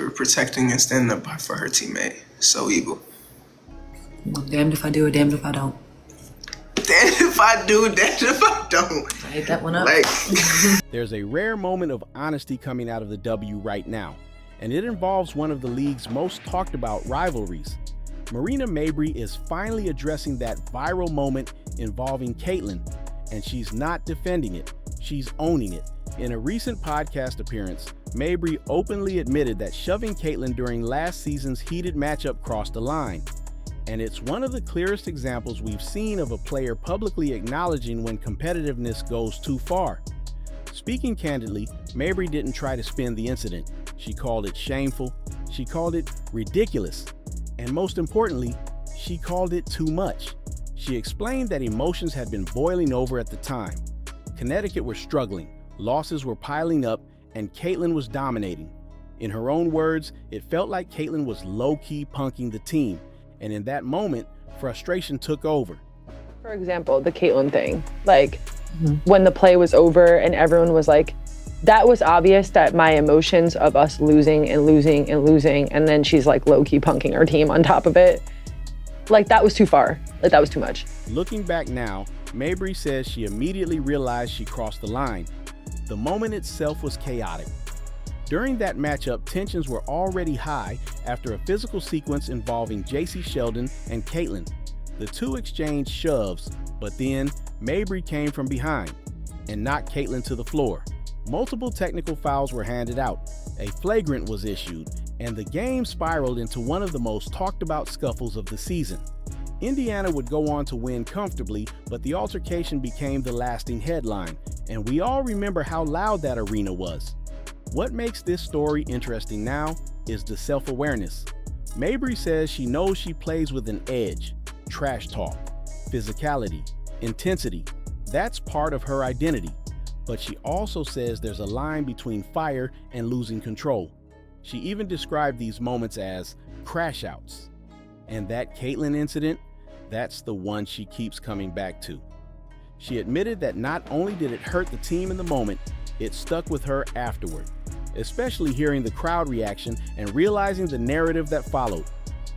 for protecting and standing up for her teammate. So evil. Well, damned if I do or damned if I don't. Damned if I do, damned if I don't. I ate that one up. There's a rare moment of honesty coming out of the W right now, and it involves one of the league's most talked about rivalries. Marina Mabrey is finally addressing that viral moment involving Caitlin, and she's not defending it, she's owning it. In a recent podcast appearance, Mabrey openly admitted that shoving Caitlin during last season's heated matchup crossed the line. And it's one of the clearest examples we've seen of a player publicly acknowledging when competitiveness goes too far. Speaking candidly, Mabrey didn't try to spin the incident. She called it shameful, she called it ridiculous, and most importantly, she called it too much. She explained that emotions had been boiling over at the time. Connecticut were struggling, losses were piling up, and Caitlin was dominating. In her own words, it felt like Caitlin was low-key punking the team, and in that moment, frustration took over. For example, the Caitlin thing, when the play was over and everyone was like, that was obvious that my emotions of us losing and losing and losing, and then she's like low-key punking her team on top of it. That was too far. That was too much. Looking back now, Mabrey says she immediately realized she crossed the line. The moment itself was chaotic. During that matchup, tensions were already high after a physical sequence involving JC Sheldon and Caitlin. The two exchanged shoves, but then Mabrey came from behind and knocked Caitlin to the floor. Multiple technical fouls were handed out, a flagrant was issued, and the game spiraled into one of the most talked about scuffles of the season. Indiana would go on to win comfortably, but the altercation became the lasting headline, and we all remember how loud that arena was. What makes this story interesting now is the self-awareness. Mabrey says she knows she plays with an edge, trash talk, physicality, intensity. That's part of her identity. But she also says there's a line between fire and losing control. She even described these moments as crash outs. And that Caitlin incident, that's the one she keeps coming back to. She admitted that not only did it hurt the team in the moment, it stuck with her afterward, especially hearing the crowd reaction and realizing the narrative that followed.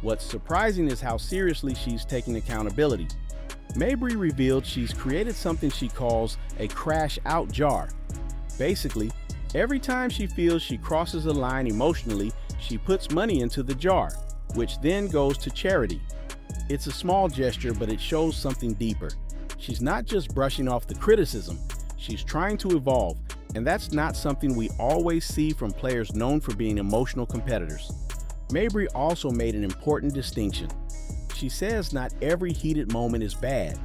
What's surprising is how seriously she's taking accountability. Mabrey revealed she's created something she calls a crash out jar. Basically, every time she feels she crosses a line emotionally, she puts money into the jar, which then goes to charity. It's a small gesture, but it shows something deeper. She's not just brushing off the criticism, she's trying to evolve, and that's not something we always see from players known for being emotional competitors. Mabrey also made an important distinction. She says not every heated moment is bad.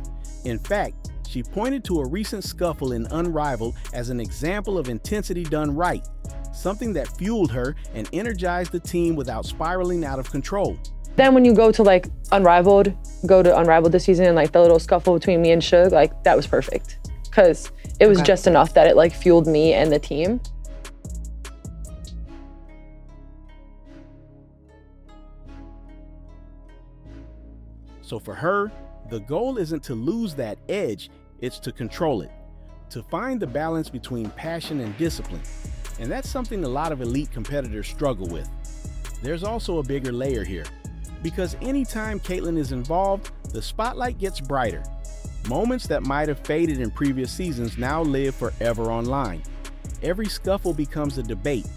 In fact, she pointed to a recent scuffle in Unrivaled as an example of intensity done right, something that fueled her and energized the team without spiraling out of control. Then when you go to Unrivaled, this season, and the little scuffle between me and Suge, that was perfect. Because it was just enough that it fueled me and the team. So for her, the goal isn't to lose that edge, it's to control it, to find the balance between passion and discipline. And that's something a lot of elite competitors struggle with. There's also a bigger layer here, because anytime Caitlin is involved, the spotlight gets brighter. Moments that might have faded in previous seasons now live forever online. Every scuffle becomes a debate.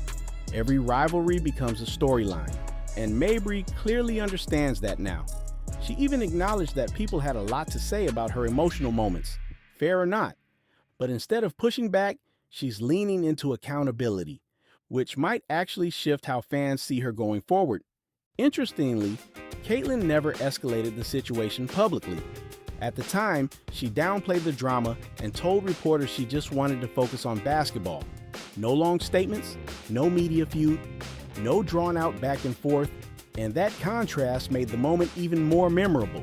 Every rivalry becomes a storyline. And Mabrey clearly understands that now. She even acknowledged that people had a lot to say about her emotional moments, fair or not. But instead of pushing back, she's leaning into accountability, which might actually shift how fans see her going forward. Interestingly, Caitlin never escalated the situation publicly. At the time, she downplayed the drama and told reporters she just wanted to focus on basketball. No long statements, no media feud, no drawn-out back and forth, and that contrast made the moment even more memorable.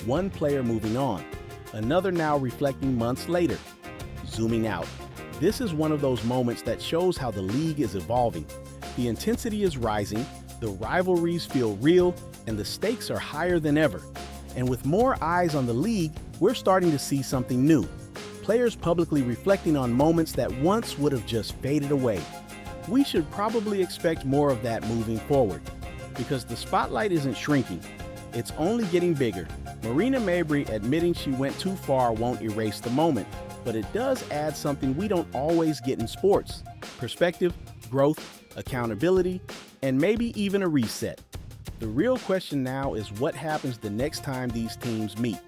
One player moving on, another now reflecting months later. Zooming out, this is one of those moments that shows how the league is evolving. The intensity is rising, the rivalries feel real, and the stakes are higher than ever. And with more eyes on the league, we're starting to see something new. Players publicly reflecting on moments that once would have just faded away. We should probably expect more of that moving forward, because the spotlight isn't shrinking, it's only getting bigger. Marina Mabrey admitting she went too far won't erase the moment, but it does add something we don't always get in sports: perspective, growth, accountability, and maybe even a reset. The real question now is what happens the next time these teams meet.